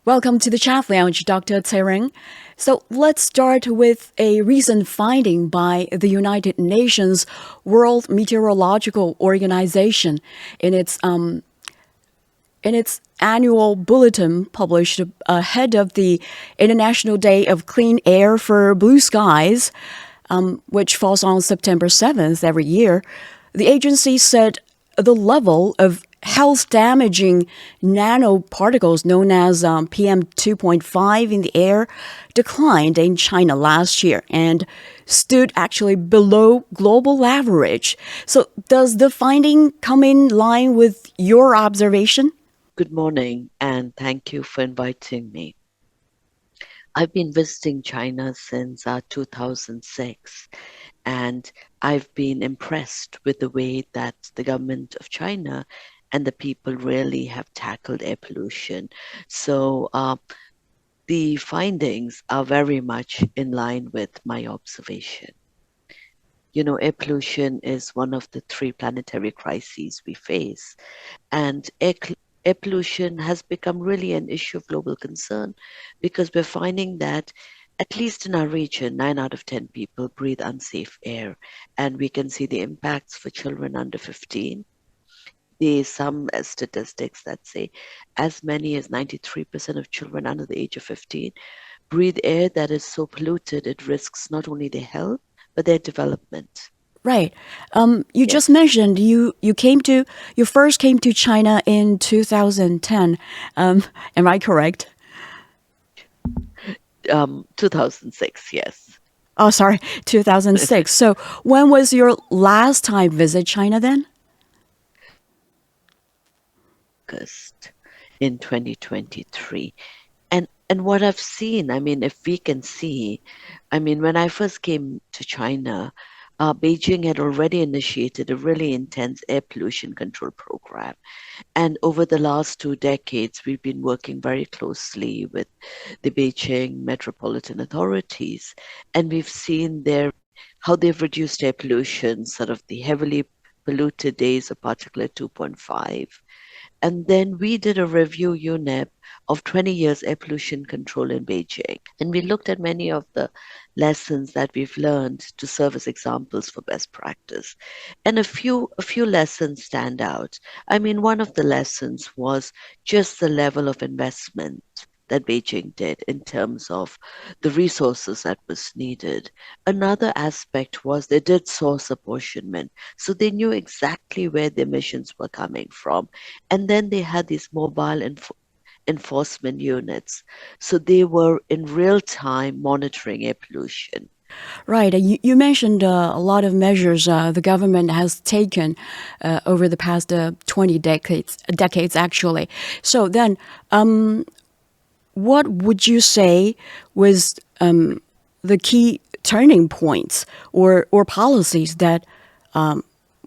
Welcome to the Chat Lounge, Dr. Tsering. So let's start with a recent finding by the United Nations World Meteorological Organization in its annual bulletin published ahead of the International Day of Clean Air for Blue Skies, which falls on September 7th every year. The agency said the level of health damaging nanoparticles known as PM 2.5 in the air declined in China last year and stood actually below global average. So, does the finding come in line with your observation? Good morning, and thank you for inviting me. I've been visiting China since 2006, and I've been impressed with the way that the government of China and the people really have tackled air pollution. So the findings are very much in line with my observation. You know, air pollution is one of the three planetary crises we face, and air pollution has become really an issue of global concern because we're finding that, at least in our region, 9 out of 10 people breathe unsafe air. And we can see the impacts for children under 15. There's some statistics that say as many as 93% of children under the age of 15 breathe air that is so polluted it risks not only their health, but their development. Right. You just Yes. mentioned you first came to China in 2010. Am I correct? 2006, yes. Oh, sorry, 2006. So when was your last time visit China then? August in 2023. And what I've seen, I mean, if we can see, I mean, when I first came to China, Beijing had already initiated a really intense air pollution control program. And over the last 2 decades, we've been working very closely with the Beijing metropolitan authorities. And we've seen how they've reduced air pollution, sort of the heavily polluted days of particulate 2.5. And then we did a review UNEP of 20 years air pollution control in Beijing. And we looked at many of the lessons that we've learned to serve as examples for best practice. And a few lessons stand out. I mean, one of the lessons was just the level of investment that Beijing did in terms of the resources that was needed. Another aspect was they did source apportionment. So they knew exactly where the emissions were coming from. And then they had these mobile enforcement units. So they were in real time monitoring air pollution. Right. You mentioned a lot of measures the government has taken over the past 20 decades actually. So then, what would you say was the key turning points or policies that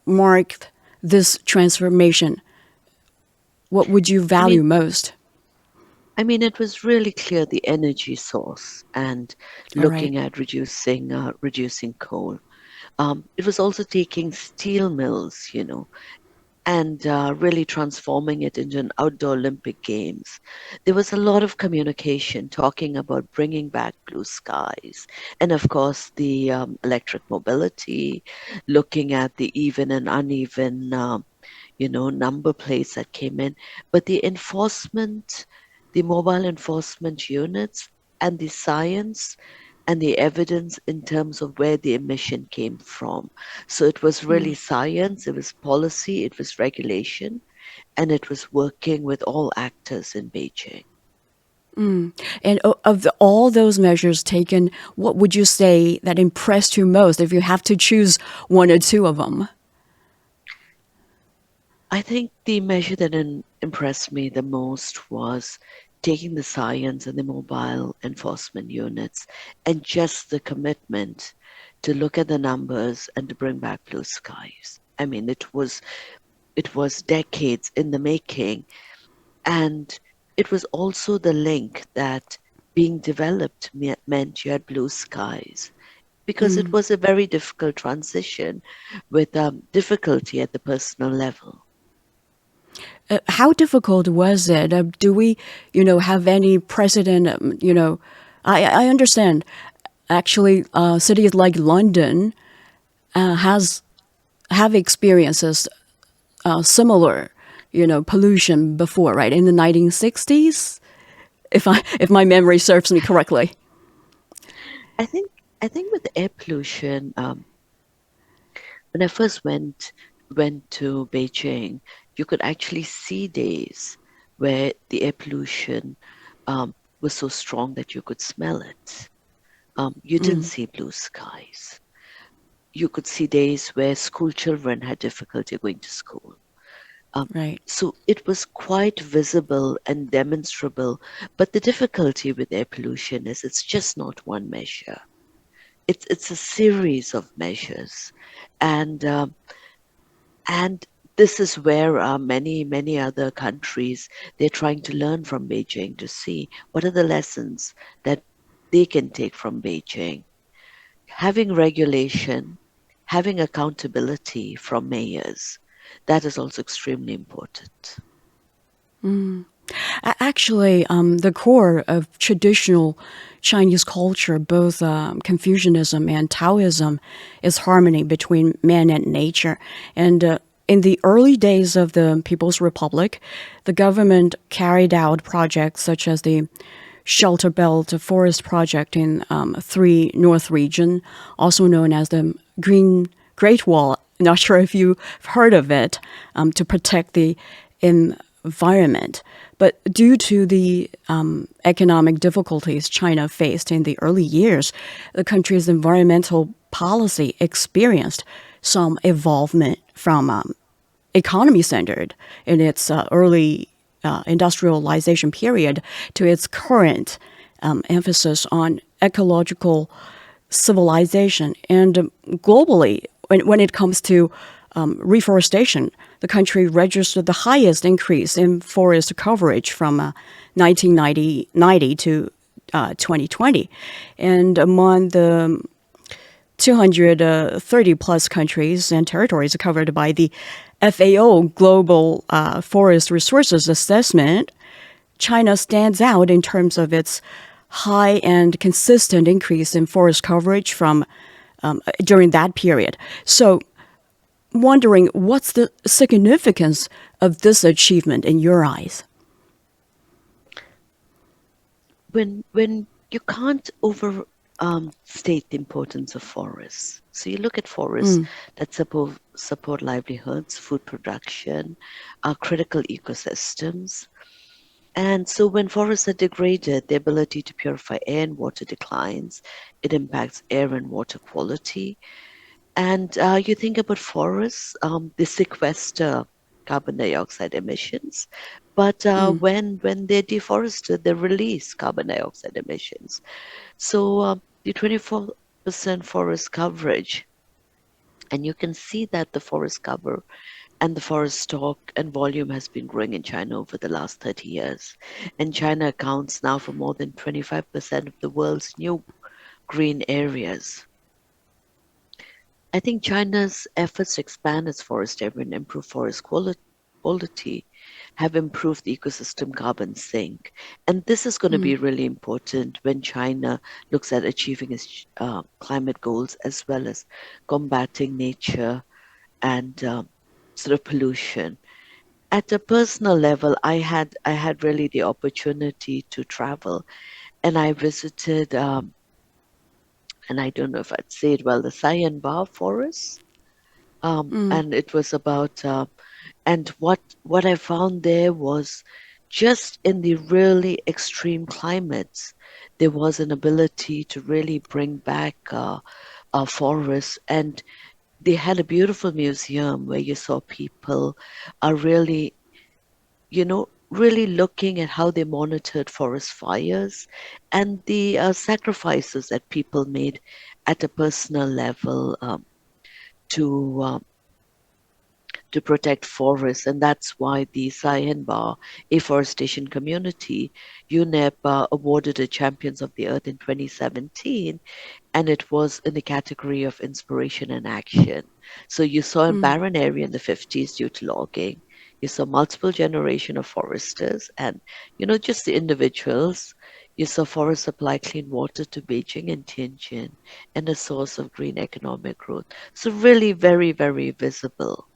marked this transformation? What would you I mean, value most? it was really clear the energy source and All right. looking at reducing coal. It was also taking steel mills, and really transforming it into an outdoor Olympic Games. There was a lot of communication talking about bringing back blue skies, and of course the electric mobility, looking at the even and uneven, number plates that came in, but the mobile enforcement units, and the science and the evidence in terms of where the emission came from. So it was really science, it was policy, it was regulation, and it was working with all actors in Beijing. And all those measures taken, what would you say that impressed you most if you have to choose one or two of them? I think the measure that impressed me the most was taking the science and the mobile enforcement units and just the commitment to look at the numbers and to bring back blue skies. I mean, it was decades in the making, and it was also the link that being developed meant you had blue skies because it was a very difficult transition with difficulty at the personal level. How difficult was it? Do we, have any precedent? I understand. Actually, cities like London has have experiences similar, pollution before, right? In the 1960s, if my memory serves me correctly. I think I think with air pollution, when I first went to Beijing, you could actually see days where the air pollution was so strong that you could smell it. You didn't see blue skies. You could see days where school children had difficulty going to school. Um, Right. so it was quite visible and demonstrable. But the difficulty with air pollution is it's just not one measure. It's a series of measures, and and this is where many other countries, they're trying to learn from Beijing to see what are the lessons that they can take from Beijing. Having regulation, having accountability from mayors, that is also extremely important. Actually, the core of traditional Chinese culture, both Confucianism and Taoism, is harmony between man and nature. And in the early days of the People's Republic, the government carried out projects such as the Shelter Belt Forest Project in 3 North region, also known as the Green Great Wall. Not sure if you've heard of it, to protect the environment. But due to the economic difficulties China faced in the early years, the country's environmental policy experienced some evolvement from economy centered in its early industrialization period to its current emphasis on ecological civilization. And globally, when it comes to reforestation, the country registered the highest increase in forest coverage from 1990 to 2020. And among the 230 plus countries and territories covered by the FAO Global Forest Resources Assessment, China stands out in terms of its high and consistent increase in forest coverage from during that period. So, wondering what's the significance of this achievement in your eyes? When you can't over state the importance of forests. So you look at forests that support livelihoods, food production, critical ecosystems. And so when forests are degraded, the ability to purify air and water declines. It impacts air and water quality. And you think about forests, they sequester carbon dioxide emissions, but when they're deforested, they release carbon dioxide emissions. So the 24% forest coverage, and you can see that the forest cover and the forest stock and volume has been growing in China over the last 30 years. And China accounts now for more than 25% of the world's new green areas. I think China's efforts to expand its forest area and improve forest quality have improved the ecosystem carbon sink. And this is going to be really important when China looks at achieving its climate goals as well as combating nature and sort of pollution. At a personal level, I had really the opportunity to travel, and I visited, and I don't know if I'd say it well, the Bar Forest. And it was about and what I found there was just in the really extreme climates, there was an ability to really bring back forests, and they had a beautiful museum where you saw people are really, really looking at how they monitored forest fires and the sacrifices that people made at a personal level to to protect forests, and that's why the Bar Afforestation Community, UNEP, awarded a Champions of the Earth in 2017, and it was in the category of inspiration and action. So you saw a barren area in the 50s due to logging. You saw multiple generation of foresters and, just the individuals. You saw forests supply clean water to Beijing and Tianjin and a source of green economic growth. So really very, very visible.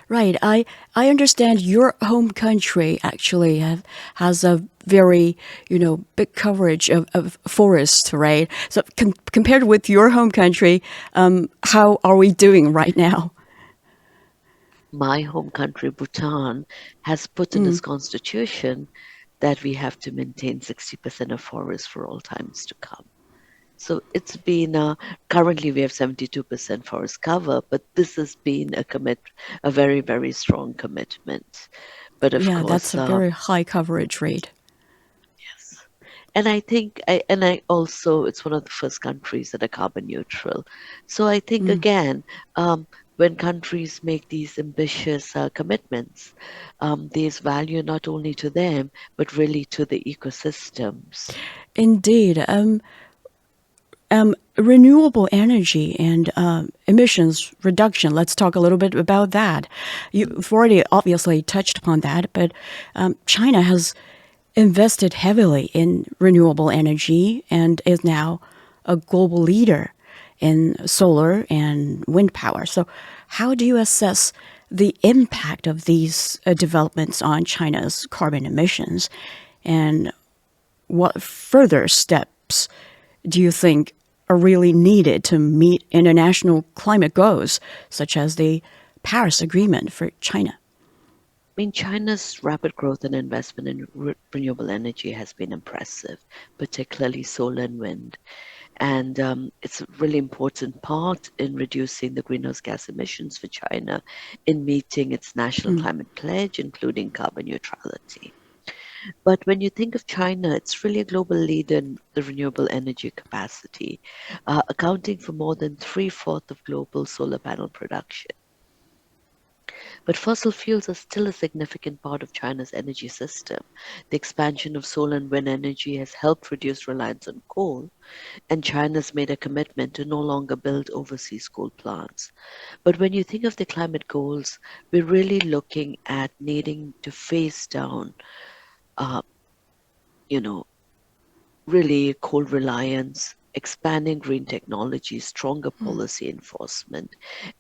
Right. I understand your home country actually has a very, big coverage of forest, right? So compared with your home country, how are we doing right now? My home country, Bhutan, has put in its constitution that we have to maintain 60% of forests for all times to come. So it's been currently we have 72% forest cover, but this has been a very, very strong commitment. But of Yeah, that's course, a very high coverage rate. yes. And I think I also it's one of the first countries that are carbon neutral. So I think again, when countries make these ambitious commitments, there's value not only to them but really to the ecosystems. Indeed. Renewable energy and emissions reduction. Let's talk a little bit about that. You've already obviously touched upon that, but China has invested heavily in renewable energy and is now a global leader in solar and wind power. So, how do you assess the impact of these developments on China's carbon emissions? And what further steps do you think are really needed to meet international climate goals, such as the Paris Agreement for China? I mean, China's rapid growth and investment in renewable energy has been impressive, particularly solar and wind. And it's a really important part in reducing the greenhouse gas emissions for China in meeting its national climate pledge, including carbon neutrality. But when you think of China, it's really a global leader in the renewable energy capacity, accounting for more than three-fourths of global solar panel production. But fossil fuels are still a significant part of China's energy system. The expansion of solar and wind energy has helped reduce reliance on coal, and China's made a commitment to no longer build overseas coal plants. But when you think of the climate goals, we're really looking at needing to phase down, uh, you know, really coal reliance, expanding green technology, stronger policy enforcement.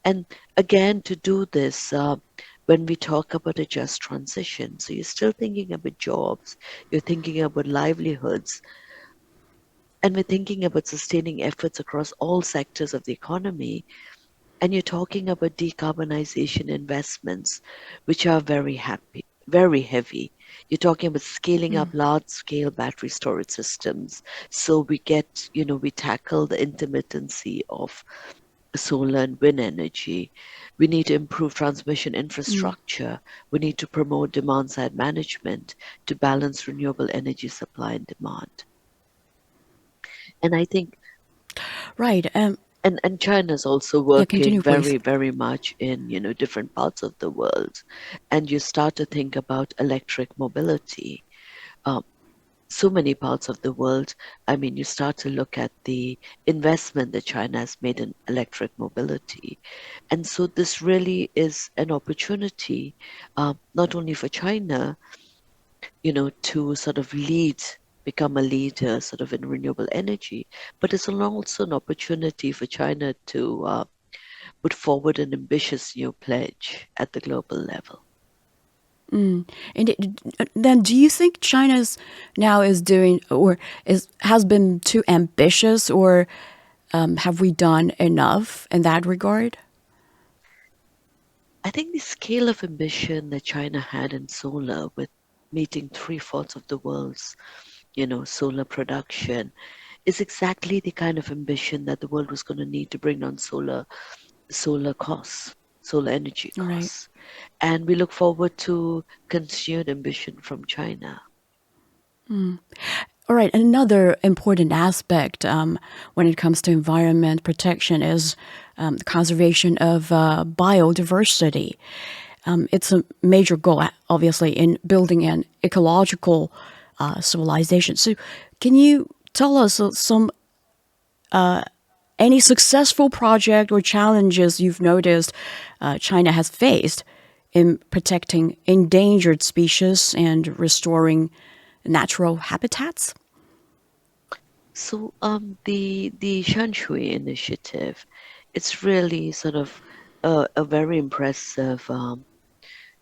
And again, to do this, when we talk about a just transition, so you're still thinking about jobs, you're thinking about livelihoods, and we're thinking about sustaining efforts across all sectors of the economy. And you're talking about decarbonization investments, which are very heavy. You're talking about scaling up large scale battery storage systems. So we tackle the intermittency of solar and wind energy. We need to improve transmission infrastructure. We need to promote demand side management to balance renewable energy supply and demand. And I think Right. and China's also Yeah, working continue, please. very, very much in, different parts of the world. And you start to think about electric mobility. Um, so many parts of the world. I mean, you start to look at the investment that China has made in electric mobility. And so this really is an opportunity, not only for China, to sort of become a leader sort of in renewable energy, but it's also an opportunity for China to put forward an ambitious new pledge at the global level. And then, do you think China's now is doing or has been too ambitious, or have we done enough in that regard? I think the scale of ambition that China had in solar with meeting three-fourths of the world's, solar production is exactly the kind of ambition that the world was going to need to bring down solar costs, solar energy All right. costs. And we look forward to continued ambition from China. All right. Another important aspect when it comes to environment protection is the conservation of biodiversity. It's a major goal, obviously, in building an ecological civilization. So, can you tell us some any successful project or challenges you've noticed China has faced in protecting endangered species and restoring natural habitats? So the Shanshui initiative, it's really sort of a very impressive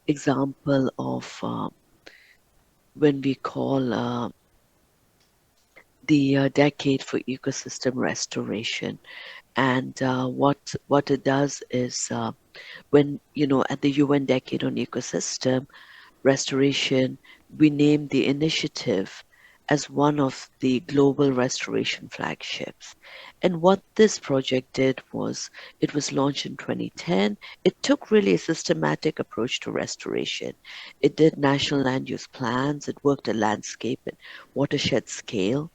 example of when we call the decade for ecosystem restoration. And what it does is when at the UN Decade on Ecosystem Restoration, we named the initiative as one of the global restoration flagships. And what this project did was it was launched in 2010. It took really a systematic approach to restoration. It did national land use plans, it worked at landscape and watershed scale.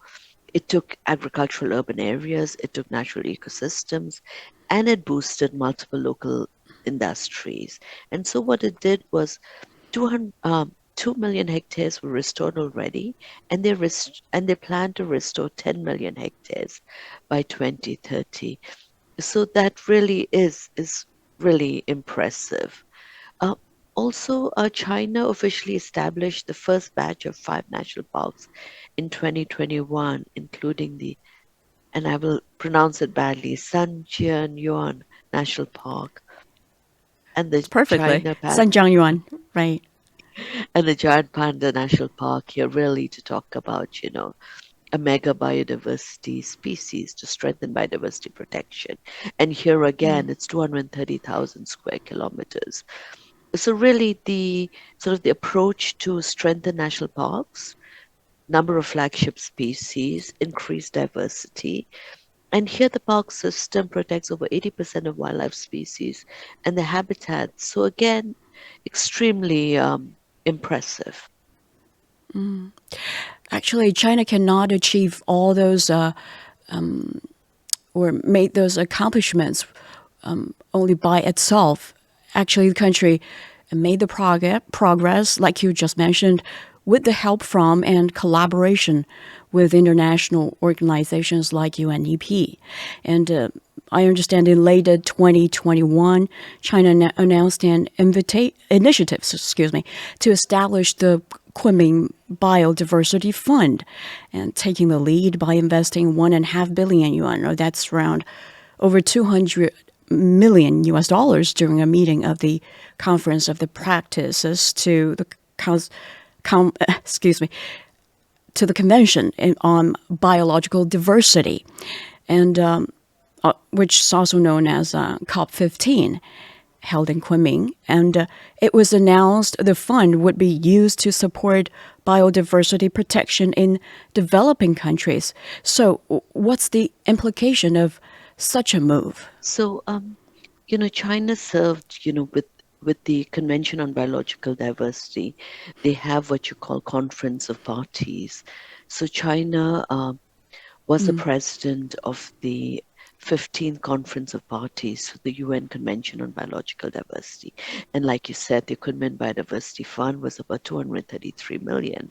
It took agricultural urban areas, it took natural ecosystems, and it boosted multiple local industries. And so what it did was 2 million hectares were restored already, and they plan to restore 10 million hectares by 2030. So that really is really impressive. Uh, Also, China officially established the first batch of 5 national parks in 2021, including and I will pronounce it badly, Sanjianyuan National Park and the Perfectly. China Pan Sanjiangyuan, right. and the Giant Panda National Park here, really to talk about, a mega biodiversity species to strengthen biodiversity protection. And here again, it's 230,000 square kilometers. So really the sort of the approach to strengthen national parks, number of flagship species, increased diversity. And here the park system protects over 80% of wildlife species and the habitats. So again, extremely impressive. Actually, China cannot achieve all those or make those accomplishments only by itself. Actually, the country made the progress, like you just mentioned, with the help from and collaboration with international organizations like UNEP. And I understand in late 2021, China announced an initiative, to establish the Kunming Biodiversity Fund, and taking the lead by investing 1.5 billion yuan, or that's around over 200 million US dollars during a meeting of the Conference of the Practices to the to the Convention on Biological Diversity, and which is also known as COP15, held in Kunming. And it was announced the fund would be used to support biodiversity protection in developing countries. So, what's the implication of such a move? So, China served, with the Convention on Biological Diversity, they have what you call Conference of Parties. So China was the president of the 15th Conference of Parties to the UN Convention on Biological Diversity. And like you said, the Kunming Biodiversity Fund was about 233 million.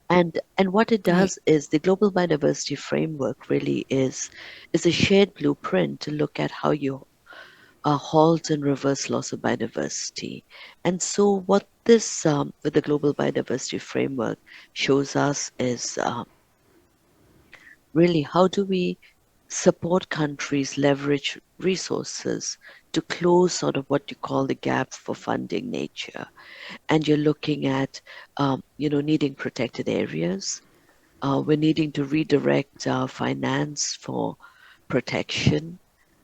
And what it Right. does is the global biodiversity framework really is a shared blueprint to look at how you halt and reverse loss of biodiversity. And so what this with the global biodiversity framework shows us is really how do we support countries leverage resources to close sort of what you call the gap for funding nature. And you're looking at needing protected areas. We're needing to redirect finance for protection.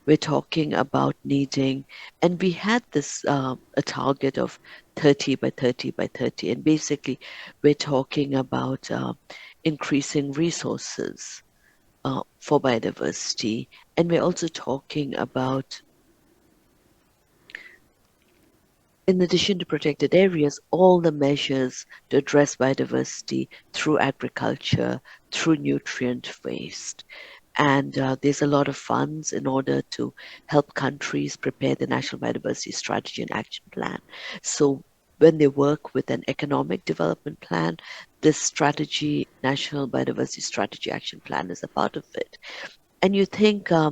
We're talking about needing, and we had this a target of 30 by 30 by 30, and basically we're talking about increasing resources for biodiversity, and we're also talking about, in addition to protected areas, all the measures to address biodiversity through agriculture, through nutrient waste. And there's a lot of funds in order to help countries prepare the National Biodiversity Strategy and Action Plan. So when they work with an economic development plan, this strategy, National Biodiversity Strategy Action Plan, is a part of it. And you think, I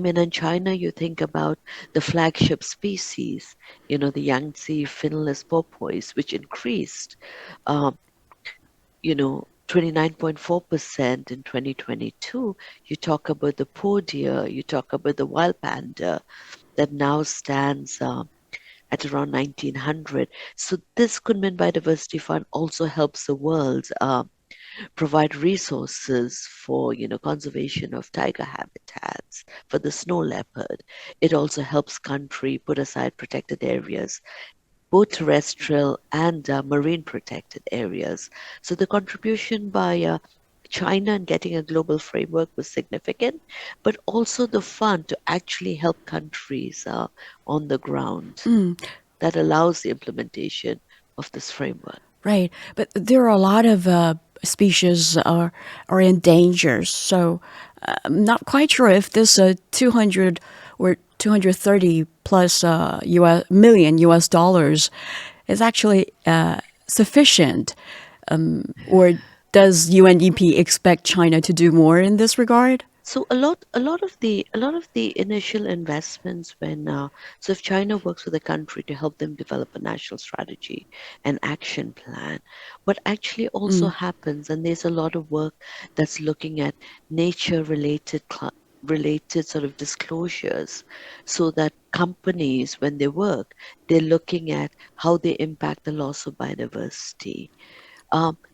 mean, in China, you think about the flagship species, the Yangtze finless porpoise, which increased, um, 29.4% in 2022. You talk about the poor deer, you talk about the wild panda that now stands at around 1900. So this Kunming Biodiversity Fund also helps the world provide resources for conservation of tiger habitats, for the snow leopard. It also helps country put aside protected areas, both terrestrial and marine protected areas. So the contribution by China in getting a global framework was significant, but also the fund to actually help countries on the ground that allows the implementation of this framework. Right, but there are a lot of species are in danger. So I'm not quite sure if this 200 or 230 plus million US dollars is actually sufficient, or does UNEP expect China to do more in this regard? So a lot of the initial investments so if China works with a country to help them develop a national strategy and action plan, what actually also happens, and there's a lot of work that's looking at nature related sort of disclosures, so that companies, when they work, they're looking at how they impact the loss of biodiversity.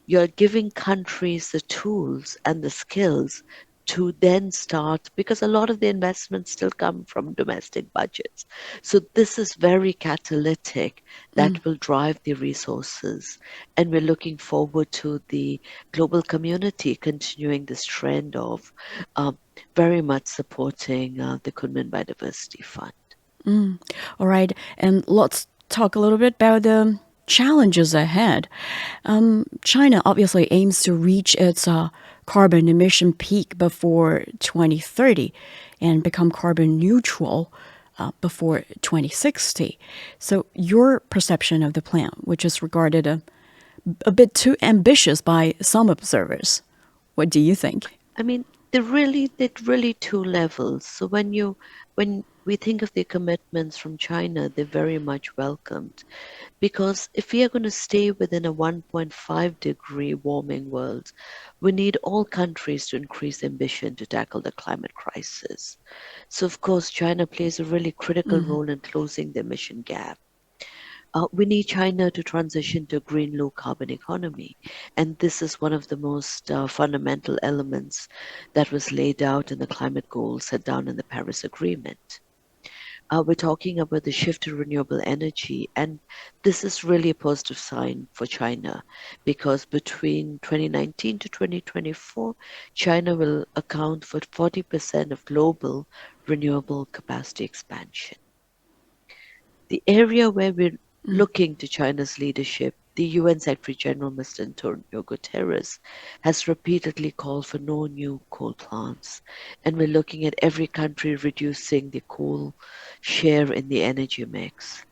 You're giving countries the tools and the skills to then start, because a lot of the investments still come from domestic budgets. So this is very catalytic that will drive the resources. And we're looking forward to the global community continuing this trend of um, very much supporting the Kunming Biodiversity Fund. All right, and let's talk a little bit about the challenges ahead. China obviously aims to reach its carbon emission peak before 2030 and become carbon neutral before 2060. So, your perception of the plan, which is regarded a bit too ambitious by some observers, what do you think? I mean, they're really two levels. So when we think of the commitments from China, they're very much welcomed, because if we are going to stay within a 1.5-degree warming world, we need all countries to increase ambition to tackle the climate crisis. So of course, China plays a really critical role in closing the emission gap. We need China to transition to a green low carbon economy. And this is one of the most fundamental elements that was laid out in the climate goals set down in the Paris Agreement. We're talking about the shift to renewable energy, and this is really a positive sign for China, because between 2019 to 2024, China will account for 40% of global renewable capacity expansion. The area where we're looking to China's leadership, the UN Secretary General Mr. Antonio Guterres has repeatedly called for no new coal plants, and we're looking at every country reducing the coal share in the energy mix.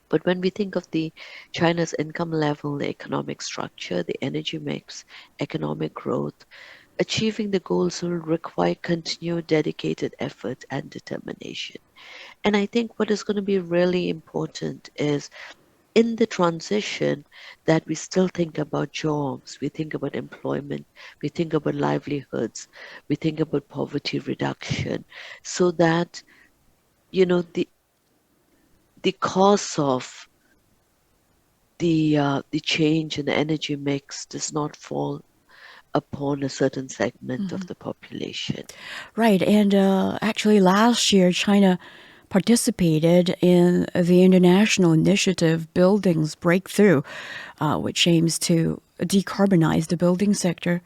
But when we think of the China's income level, the economic structure, the energy mix, economic growth, achieving the goals will require continued dedicated effort and determination. And I think what is going to be really important is in the transition that we still think about jobs, we think about employment, we think about livelihoods, we think about poverty reduction, so that the cost of the change in the energy mix does not fall upon a certain segment of the population. Right. And actually, last year, China participated in the international initiative Buildings Breakthrough, which aims to decarbonize the building sector.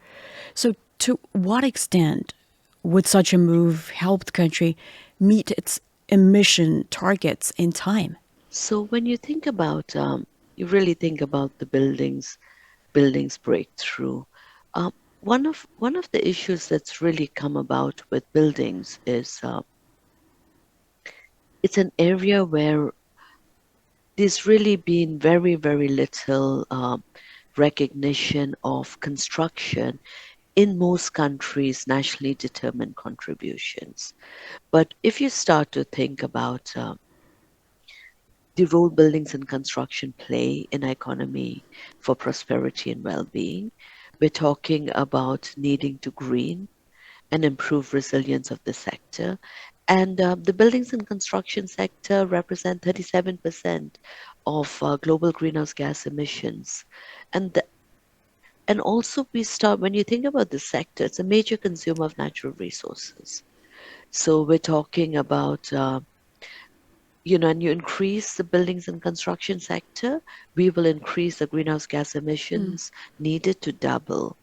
So, to what extent would such a move help the country meet its emission targets in time? So when you really think about the buildings breakthrough. One of the issues that's really come about with buildings is it's an area where there's really been very, very little recognition of construction in most countries, nationally determined contributions. But if you start to think about the role buildings and construction play in our economy for prosperity and well-being, we're talking about needing to green and improve resilience of the sector. And the buildings and construction sector represent 37% of global greenhouse gas emissions. And and also we start when you think about the sector, it's a major consumer of natural resources. So we're talking about and you increase the buildings and construction sector, we will increase the greenhouse gas Mm, emissions needed to double.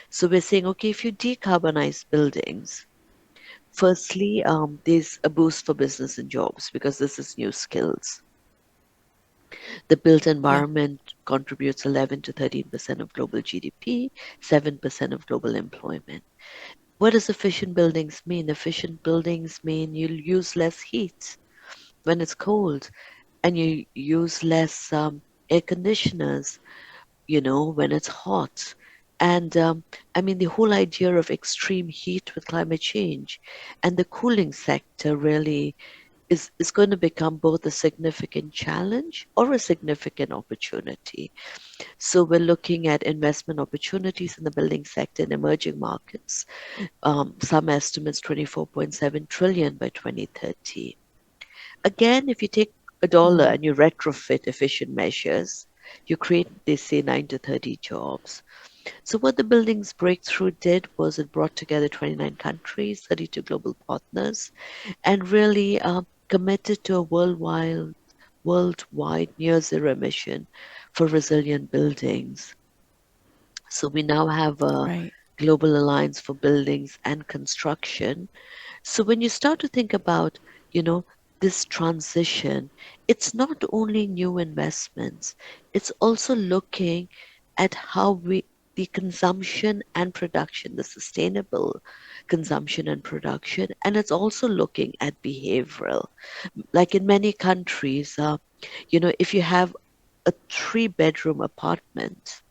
So we're saying, okay, if you decarbonize buildings, firstly, there's a boost for business and jobs because this is new skills. The built yeah, environment contributes 11 to 13% of global GDP, 7% of global employment. What does efficient buildings mean? Efficient buildings mean you'll use less heat when it's cold, and you use less air conditioners, when it's hot. And I mean, the whole idea of extreme heat with climate change and the cooling sector really is going to become both a significant challenge or a significant opportunity. So we're looking at investment opportunities in the building sector in emerging markets. Some estimates 24.7 trillion by 2030. Again, if you take a dollar mm, and you retrofit efficient measures, you create, they say, 9 to 30 jobs. So, what the Buildings Breakthrough did was it brought together 29 countries, 32 global partners, and really committed to a worldwide near zero emission for resilient buildings. So, we now have a right. global alliance for buildings and construction. So when you start to think about, you know, this transition, it's not only new investments, it's also looking at how the consumption and production, the sustainable consumption and production, and it's also looking at behavioral. Like in many countries, if you have a three-bedroom apartment,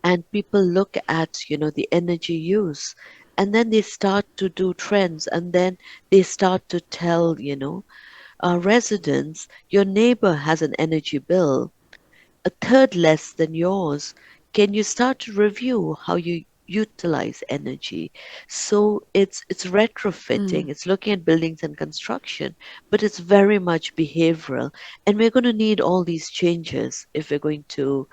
and people look at the energy use, and then they start to do trends, and then they start to tell residents, your neighbor has an energy bill a third less than yours. Can you start to review how you utilize energy? So it's retrofitting, Mm, it's looking at buildings and construction, but it's very much behavioral, and we're going to need all these changes if we're going to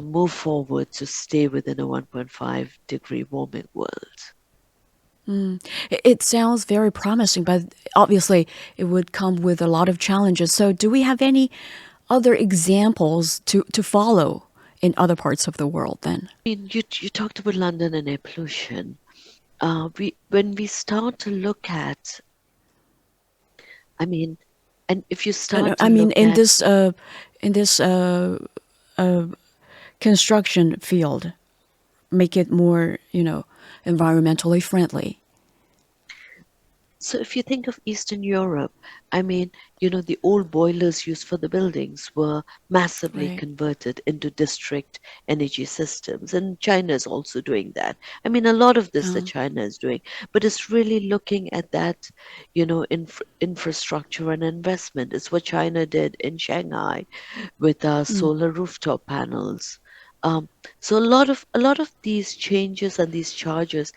move forward to stay within a 1.5-degree warming world. mm. It sounds very promising, but obviously it would come with a lot of challenges. So, do we have any other examples to follow in other parts of the world then? I mean, you talked about London and air pollution. We when we start to look at, I mean, and if you start to I mean, look at, in this construction field, make it more, environmentally friendly, so if you think of Eastern Europe, I mean, the old boilers used for the buildings were massively right? converted into district energy systems. And China is also doing that. I mean, a lot of this that Uh, China is doing, but it's really looking at that, infrastructure and investment. It's what China did in Shanghai with mm, solar rooftop panels. Um, so a lot of these changes and these charges,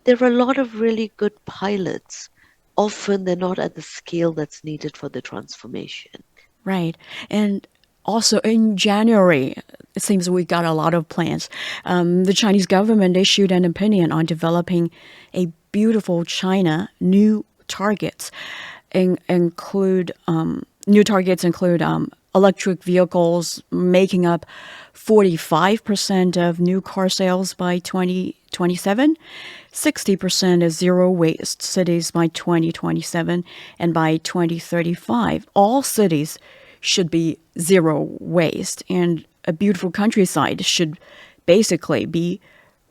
there are a lot of really good pilots. Often they're not at the scale that's needed for the transformation. right. And also in January, it seems we got a lot of plans. The Chinese government issued an opinion on developing a beautiful China new targets. New targets include electric vehicles making up 45% of new car sales by 2027, 60% of zero waste cities by 2027, and by 2035, all cities should be zero waste, and a beautiful countryside should basically be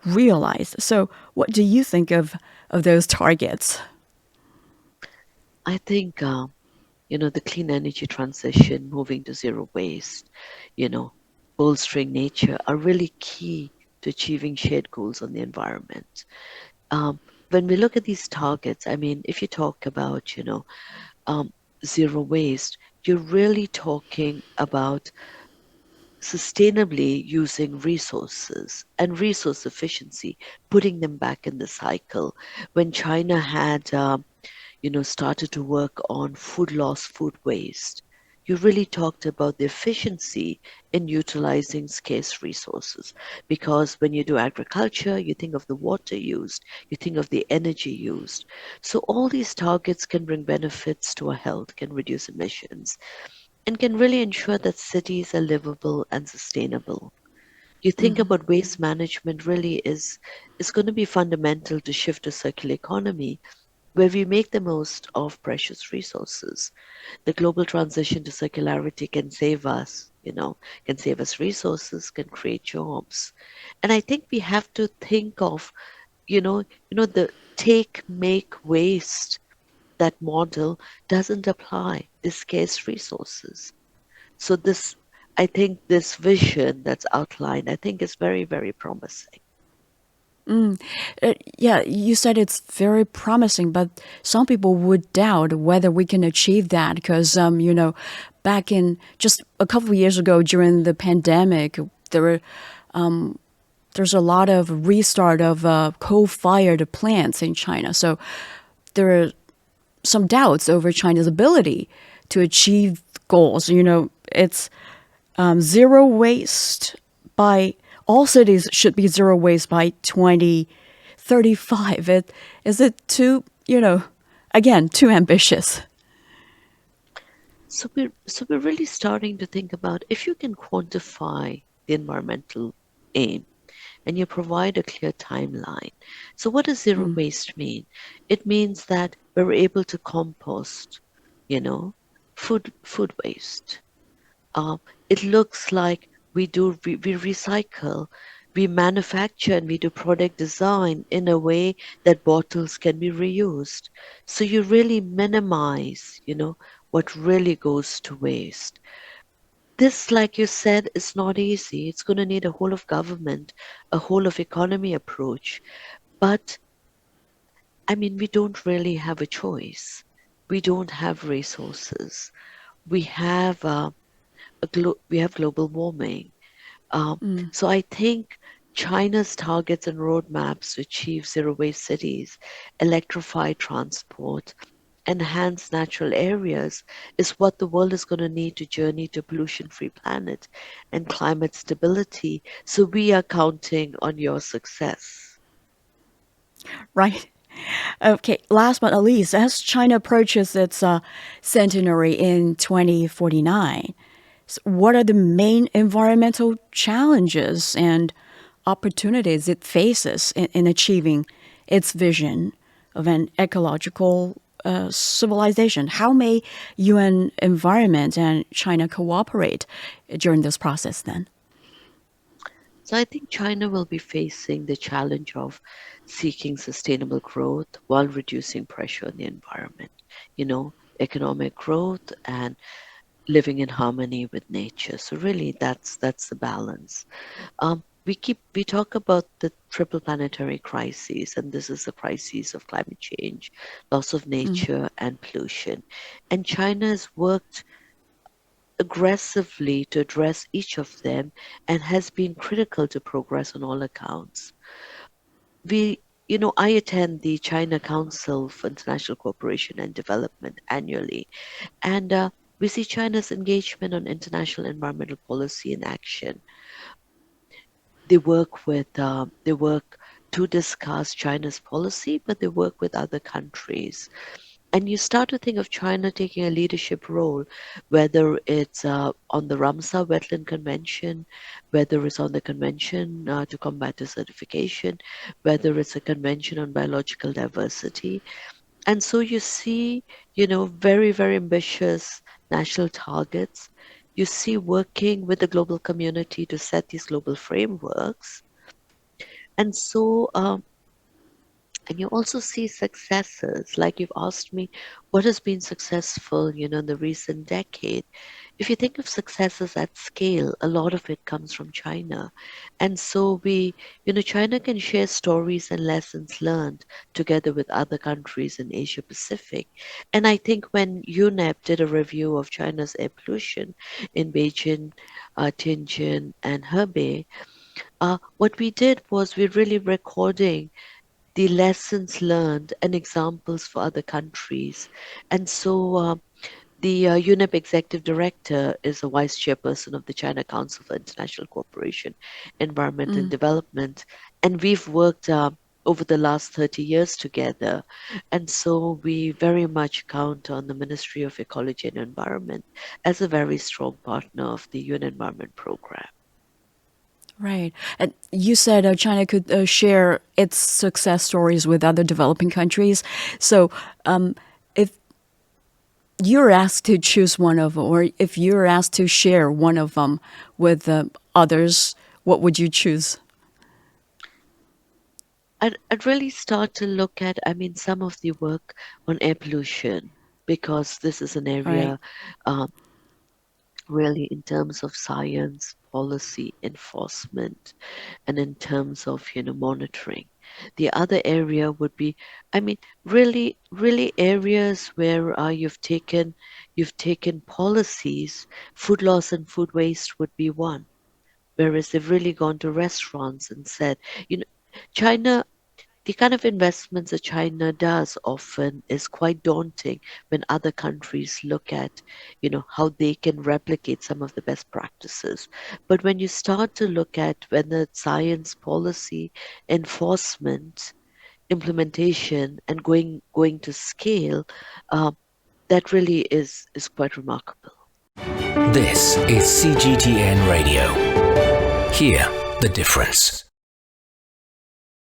realized. So, what do you think of those targets? I think, the clean energy transition, moving to zero waste, you know, bolstering nature are really key to achieving shared goals on the environment. Um, when we look at these targets, I mean, if you talk about, um, zero waste, you're really talking about sustainably using resources and resource efficiency, putting them back in the cycle. When China had, started to work on food loss, food waste, you really talked about the efficiency in utilizing scarce resources. Because when you do agriculture, you think of the water used, you think of the energy used. So all these targets can bring benefits to our health, can reduce emissions, and can really ensure that cities are livable and sustainable. You think Mhm. about waste management really is going to be fundamental to shift a circular economy where we make the most of precious resources. The global transition to circularity can save us, can save us resources, can create jobs. And I think we have to think of, the take, make, waste. That model doesn't apply to scarce resources. So I think this vision that's outlined, I think is very, very promising. Yeah, you said it's very promising, but some people would doubt whether we can achieve that because, back in just a couple of years ago during the pandemic, there were there's a lot of restart of coal-fired plants in China. So there are some doubts over China's ability to achieve goals. It's zero waste by all cities should be zero waste by 2035. Is it too, again, too ambitious? So we're really starting to think about if you can quantify the environmental aim and you provide a clear timeline. So what does zero waste mean? It means that we're able to compost, you know, food waste. Um, it looks like we recycle, we manufacture, and we do product design in a way that bottles can be reused. So you really minimize, what really goes to waste. This, like you said, is not easy. It's going to need a whole of government, a whole of economy approach. But I mean, we don't really have a choice. We don't have resources. We have we have global warming. Um, so I think China's targets and roadmaps to achieve zero waste cities, electrify transport, enhance natural areas is what the world is going to need to journey to pollution-free planet and climate stability. So we are counting on your success. Right. Okay, last but not least, as China approaches its centenary in 2049, what are the main environmental challenges and opportunities it faces in achieving its vision of an ecological civilization? How may UN Environment and China cooperate during this process then? So I think China will be facing the challenge of seeking sustainable growth while reducing pressure on the environment. Economic growth and living in harmony with nature. So really, that's the balance. We talk about the triple planetary crises, and this is the crises of climate change, loss of nature, and pollution. And China has worked aggressively to address each of them and has been critical to progress on all accounts. I attend the China Council for International Cooperation and Development annually, and we see China's engagement on international environmental policy in action. They work to discuss China's policy, but they work with other countries. And you start to think of China taking a leadership role, whether it's on the Ramsar Wetland Convention, whether it's on the Convention to Combat Desertification, whether it's a convention on biological diversity. And so you see, very, very ambitious national targets. You see working with the global community to set these global frameworks. And so, and you also see successes, like you've asked me, what has been successful, in the recent decade. if you think of successes at scale, a lot of it comes from China. And so China can share stories and lessons learned together with other countries in Asia Pacific. And I think when UNEP did a review of China's air pollution in Beijing, Tianjin, and Hebei, what we did was we're really recording the lessons learned and examples for other countries. And so the UNEP executive director is a vice chairperson of the China Council for International Cooperation, Environment and Development. And we've worked over the last 30 years together. And so we very much count on the Ministry of Ecology and Environment as a very strong partner of the UN Environment Program. Right. And you said China could share its success stories with other developing countries. So if you're asked to choose one of them, or if you're asked to share one of them with others, what would you choose? I'd really start to look at, some of the work on air pollution, because this is an Right. area really in terms of science, policy, enforcement, and in terms of, monitoring. The other area would be, really, really areas where you've taken policies. Food loss and food waste would be one. Whereas they've really gone to restaurants and said, you know, China, the kind of investments that China does often is quite daunting when other countries look at, how they can replicate some of the best practices. But when you start to look at whether it's science, policy, enforcement, implementation, and going to scale, uh, that really is quite remarkable. This is CGTN Radio. Hear the difference.